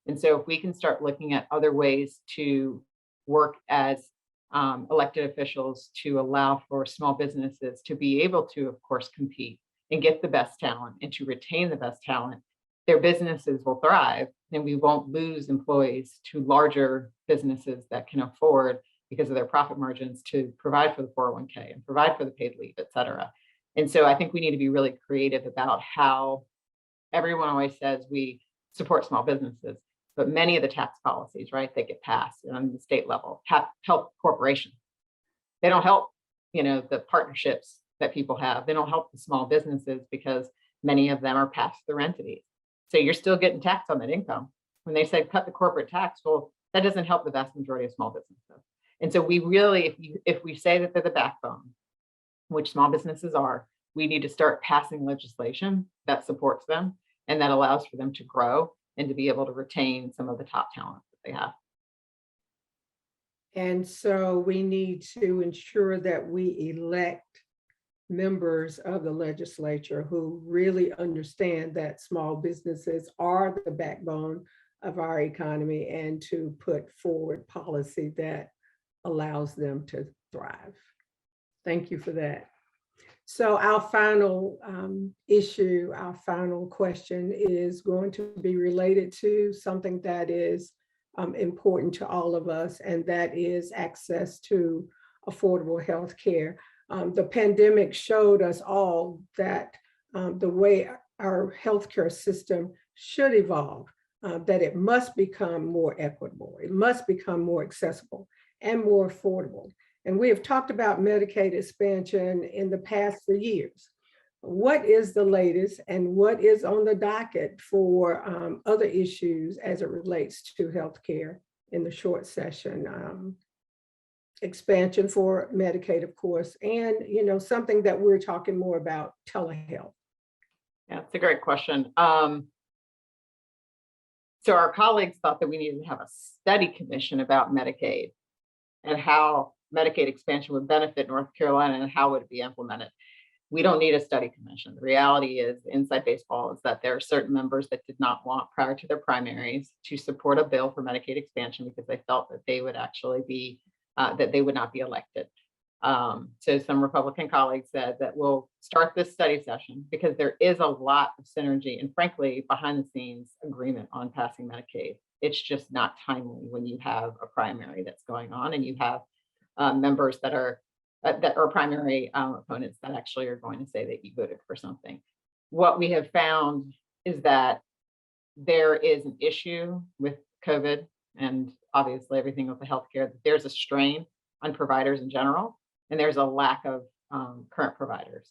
And so if we can start looking at other ways to work as elected officials to allow for small businesses to be able to, of course, compete and get the best talent and to retain the best talent, their businesses will thrive and we won't lose employees to larger businesses that can afford, because of their profit margins, to provide for the 401k and provide for the paid leave, et cetera. And so I think we need to be really creative about how everyone always says we support small businesses, but many of the tax policies, right, that get passed on the state level help corporations. They don't help, the partnerships that people have. They don't help the small businesses because many of them are pass-through entities. So you're still getting taxed on that income. When they say cut the corporate tax, well, that doesn't help the vast majority of small businesses. And so we really, if we say that they're the backbone, which small businesses are, we need to start passing legislation that supports them and that allows for them to grow and to be able to retain some of the top talent that they have. And so we need to ensure that we elect members of the legislature who really understand that small businesses are the backbone of our economy, and to put forward policy that allows them to thrive. Thank you for that. So our final issue, our final question is going to be related to something that is important to all of us, and that is access to affordable health care. The pandemic showed us all that the way our healthcare system should evolve, that it must become more equitable, it must become more accessible and more affordable. And we have talked about Medicaid expansion in the past for years. What is the latest and what is on the docket for other issues as it relates to healthcare in the short session? Expansion for Medicaid, of course, and something that we're talking more about, telehealth. Yeah, it's a great question. So our colleagues thought that we needed to have a study commission about Medicaid and how Medicaid expansion would benefit North Carolina and how would it be implemented. We don't need a study commission. The reality is, inside baseball, is that there are certain members that did not want, prior to their primaries, to support a bill for Medicaid expansion because they felt that they would actually be that they would not be elected. So some Republican colleagues said that we'll start this study session because there is a lot of synergy and, frankly, behind the scenes agreement on passing Medicaid. It's just not timely when you have a primary that's going on and you have members that are primary opponents that actually are going to say that you voted for something. What we have found is that there is an issue with COVID and obviously everything with the healthcare, that there's a strain on providers in general, and there's a lack of current providers.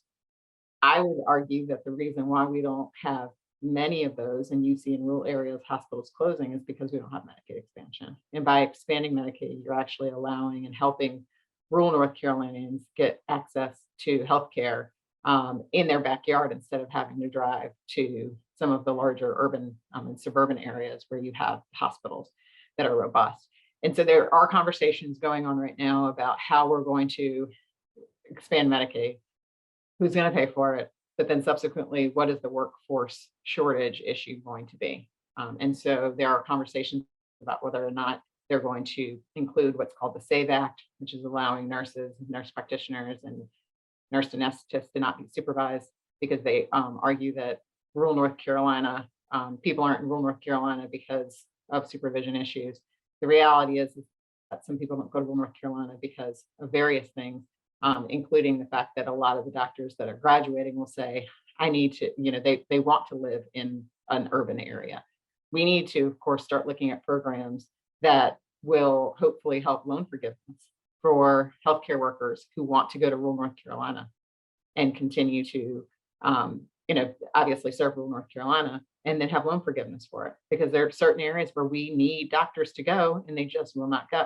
I would argue that the reason why we don't have many of those, and you see in rural areas hospitals closing, is because we don't have Medicaid expansion. And by expanding Medicaid, you're actually allowing and helping rural North Carolinians get access to healthcare in their backyard instead of having to drive to some of the larger urban and suburban areas where you have hospitals that are robust. And so there are conversations going on right now about how we're going to expand Medicaid, who's going to pay for it, but then subsequently, what is the workforce shortage issue going to be? And so there are conversations about whether or not they're going to include what's called the SAVE Act, which is allowing nurses, nurse practitioners, and nurse anesthetists to not be supervised, because they argue that rural North Carolina, people aren't in rural North Carolina because of supervision issues. The reality is that some people don't go to rural North Carolina because of various things, including the fact that a lot of the doctors that are graduating will say, I need to, they want to live in an urban area. We need to, of course, start looking at programs that will hopefully help loan forgiveness for healthcare workers who want to go to rural North Carolina and continue to, obviously serve rural North Carolina and then have loan forgiveness for it, because there are certain areas where we need doctors to go and they just will not go.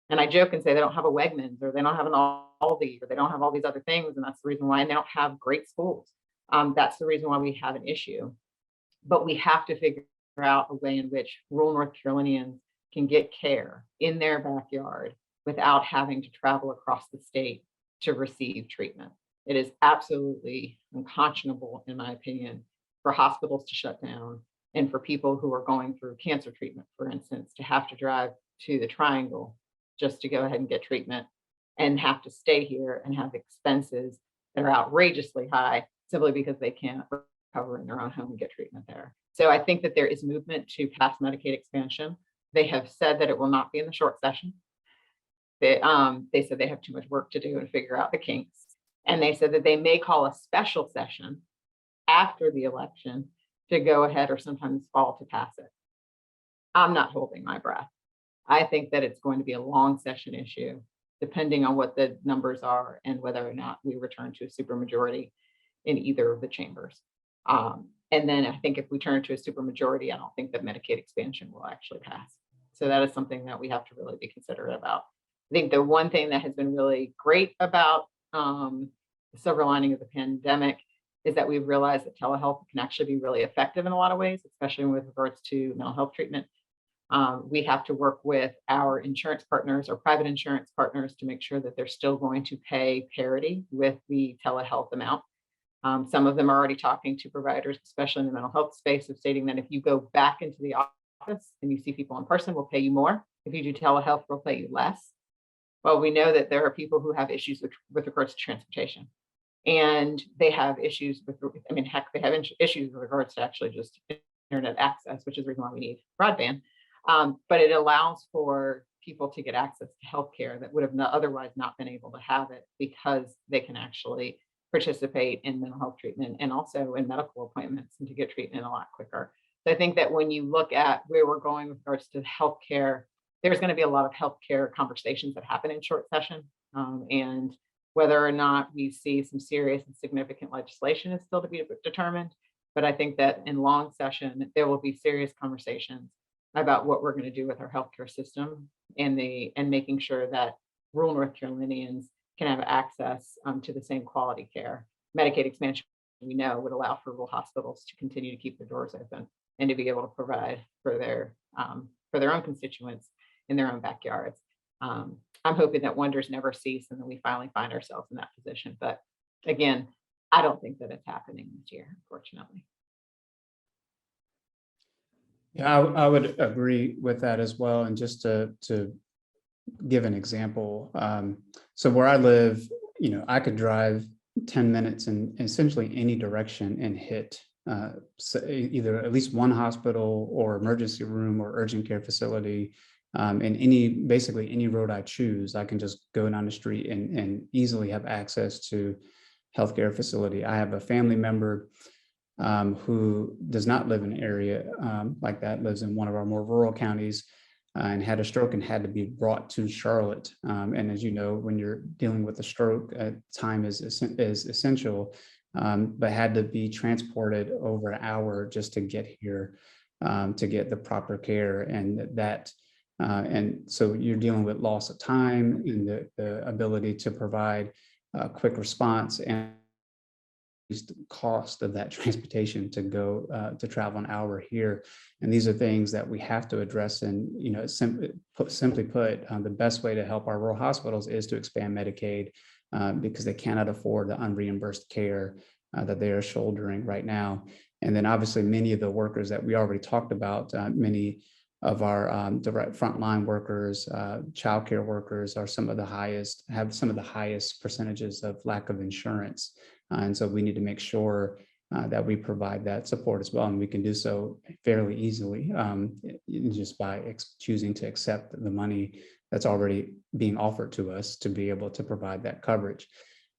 And I joke and say they don't have a Wegmans, or they don't have an Aldi, or they don't have all these other things. And that's the reason why, and they don't have great schools. That's the reason why we have an issue. But we have to figure out a way in which rural North Carolinians can get care in their backyard without having to travel across the state to receive treatment. It is absolutely unconscionable, in my opinion, for hospitals to shut down and for people who are going through cancer treatment, for instance, to have to drive to the Triangle just to go ahead and get treatment and have to stay here and have expenses that are outrageously high simply because they can't recover in their own home and get treatment there. So I think that there is movement to pass Medicaid expansion. They have said that it will not be in the short session. They said they have too much work to do and figure out the kinks. And they said that they may call a special session after the election to go ahead, or sometimes fall, to pass it. I'm not holding my breath. I think that it's going to be a long session issue, depending on what the numbers are and whether or not we return to a supermajority in either of the chambers. And then I think if we turn to a supermajority, I don't think that Medicaid expansion will actually pass. So that is something that we have to really be considerate about. I think the one thing that has been really great about the silver lining of the pandemic is that we've realized that telehealth can actually be really effective in a lot of ways, especially with regards to mental health treatment. We have to work with our insurance partners or private insurance partners to make sure that they're still going to pay parity with the telehealth amount. Some of them are already talking to providers, especially in the mental health space, of stating that if you go back into the office and you see people in person, we'll pay you more. If you do telehealth, we'll pay you less. Well, we know that there are people who have issues with regards to transportation, and they have issues with, they have issues with regards to actually just internet access, which is the reason why we need broadband. But it allows for people to get access to healthcare that would have otherwise not been able to have it, because they can actually participate in mental health treatment and also in medical appointments and to get treatment a lot quicker. So I think that when you look at where we're going with regards to healthcare, there's going to be a lot of healthcare conversations that happen in short session, and whether or not we see some serious and significant legislation is still to be determined. But I think that in long session, there will be serious conversations about what we're going to do with our healthcare system and making sure that rural North Carolinians can have access to the same quality care. Medicaid expansion, we know, would allow for rural hospitals to continue to keep their doors open and to be able to provide for their own constituents in their own backyards. I'm hoping that wonders never cease and that we finally find ourselves in that position. But again, I don't think that it's happening this year, unfortunately. Yeah, I would agree with that as well. And just to give an example, so where I live, I could drive 10 minutes in essentially any direction and hit either at least one hospital or emergency room or urgent care facility. And basically any road I choose, I can just go down the street and easily have access to healthcare facility. I have a family member who does not live in an area like that, lives in one of our more rural counties, and had a stroke and had to be brought to Charlotte. And as you know, when you're dealing with a stroke, time is essential, but had to be transported over an hour just to get here, to get the proper care. And so you're dealing with loss of time and the ability to provide a quick response and the cost of that transportation to go to travel an hour here. And these are things that we have to address. And simply put, the best way to help our rural hospitals is to expand Medicaid, because they cannot afford the unreimbursed care that they are shouldering right now. And then obviously many of the workers that we already talked about, many of our direct frontline workers, childcare workers have some of the highest percentages of lack of insurance. And so we need to make sure that we provide that support as well. And we can do so fairly easily just by choosing to accept the money that's already being offered to us to be able to provide that coverage.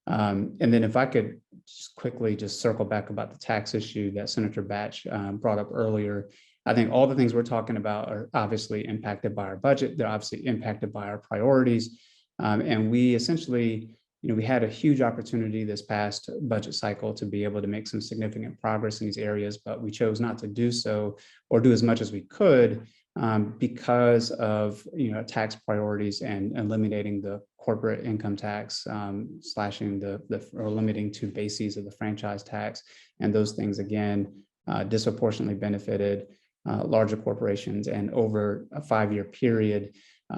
And then if I could just quickly just circle back about the tax issue that Senator Batch brought up earlier. I think all the things we're talking about are obviously impacted by our budget. They're obviously impacted by our priorities. And we essentially, we had a huge opportunity this past budget cycle to be able to make some significant progress in these areas, but we chose not to do so or do as much as we could because of tax priorities and eliminating the corporate income tax, slashing or limiting 2 bases of the franchise tax, and those things again disproportionately benefited larger corporations, and over a 5-year period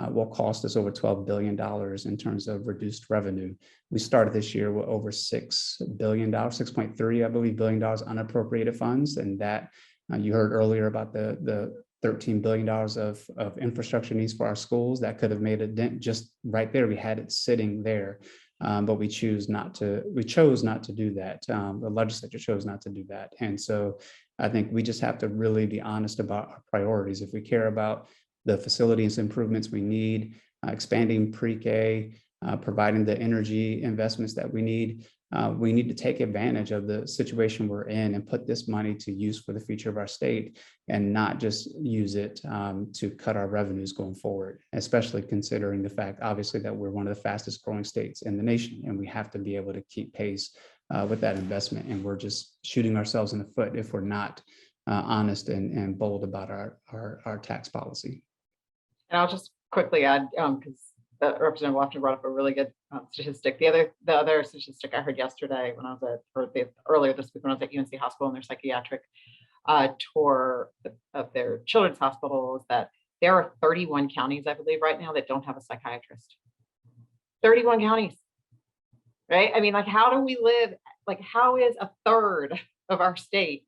will cost us over $12 billion in terms of reduced revenue. We started this year with over $6 billion, 6.3, I believe, billion dollars unappropriated funds, and that you heard earlier about the $13 billion of infrastructure needs for our schools. That could have made a dent just right there. We had it sitting there, but we chose not to do that. The legislature chose not to do that. And so I think we just have to really be honest about our priorities. If we care about the facilities improvements we need, expanding pre-K, providing the energy investments that we need to take advantage of the situation we're in and put this money to use for the future of our state, and not just use it to cut our revenues going forward, especially considering the fact, obviously, that we're one of the fastest growing states in the nation, and we have to be able to keep pace with that investment. And we're just shooting ourselves in the foot if we're not honest and bold about our tax policy. And I'll just quickly add, because Representative Lofton brought up a really good statistic. The other statistic I heard yesterday when I was earlier this week when I was at UNC Hospital in their psychiatric tour of their children's hospital, is that there are 31 counties, I believe, right now that don't have a psychiatrist. 31 counties, right? I mean, like, how do we live? Like, how is a third of our state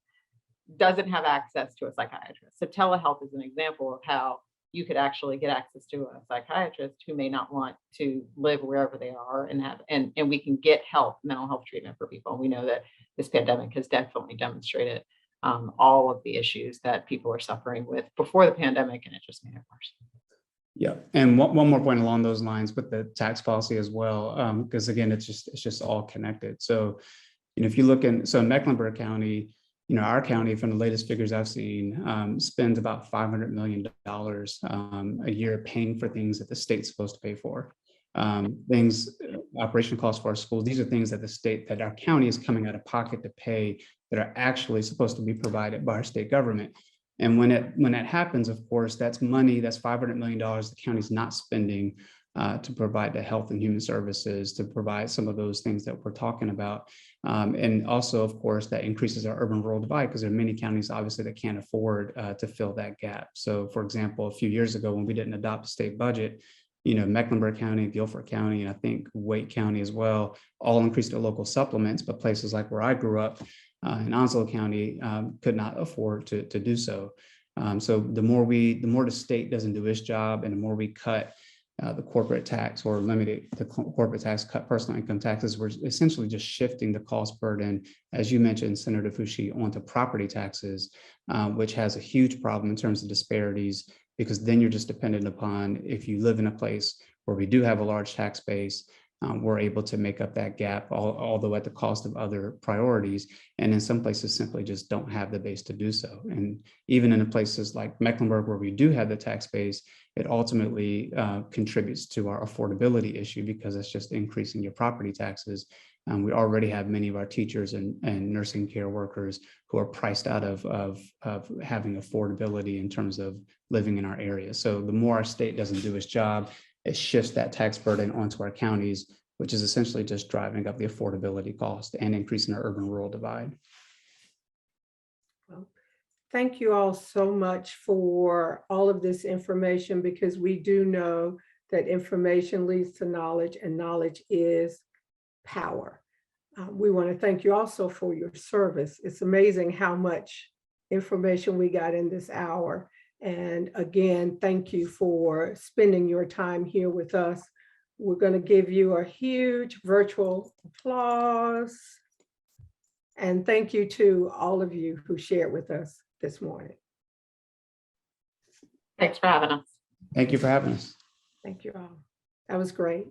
doesn't have access to a psychiatrist? So telehealth is an example of how you could actually get access to a psychiatrist who may not want to live wherever they are, and we can get mental health treatment for people. And we know that this pandemic has definitely demonstrated all of the issues that people are suffering with before the pandemic, and it just made it worse. Yeah, and one more point along those lines with the tax policy as well, because again, it's just all connected. So, if you look in Mecklenburg County, our county, from the latest figures I've seen, spends about $500 million a year paying for things that the state's supposed to pay for. Operation costs for our schools. These are things that our county is coming out of pocket to pay, that are actually supposed to be provided by our state government. And when that happens, of course, that's money, that's $500 million the county's not spending to provide the health and human services, to provide some of those things that we're talking about. And also, of course, that increases our urban-rural divide, because there are many counties, obviously, that can't afford to fill that gap. So, for example, a few years ago, when we didn't adopt a state budget, Mecklenburg County, Guilford County, and I think Wake County as well, all increased their local supplements, but places like where I grew up in Onslow County could not afford to do so. So the more the state doesn't do its job, and the more we cut the corporate tax or limit the corporate tax, cut personal income taxes, we're essentially just shifting the cost burden, as you mentioned, Senator Fushi, onto property taxes, which has a huge problem in terms of disparities, because then you're just dependent upon, if you live in a place where we do have a large tax base, we're able to make up that gap, although at the cost of other priorities. And in some places simply just don't have the base to do so. And even in the places like Mecklenburg, where we do have the tax base, it ultimately contributes to our affordability issue, because it's just increasing your property taxes. We already have many of our teachers and nursing care workers who are priced out of having affordability in terms of living in our area. So the more our state doesn't do its job, it shifts that tax burden onto our counties, which is essentially just driving up the affordability cost and increasing our urban-rural divide. Well, thank you all so much for all of this information, because we do know that information leads to knowledge, and knowledge is power. We want to thank you also for your service. It's amazing how much information we got in this hour. And again, thank you for spending your time here with us. We're going to give you a huge virtual applause. And thank you to all of you who shared with us this morning. Thanks for having us. Thank you for having us. Thank you all. That was great.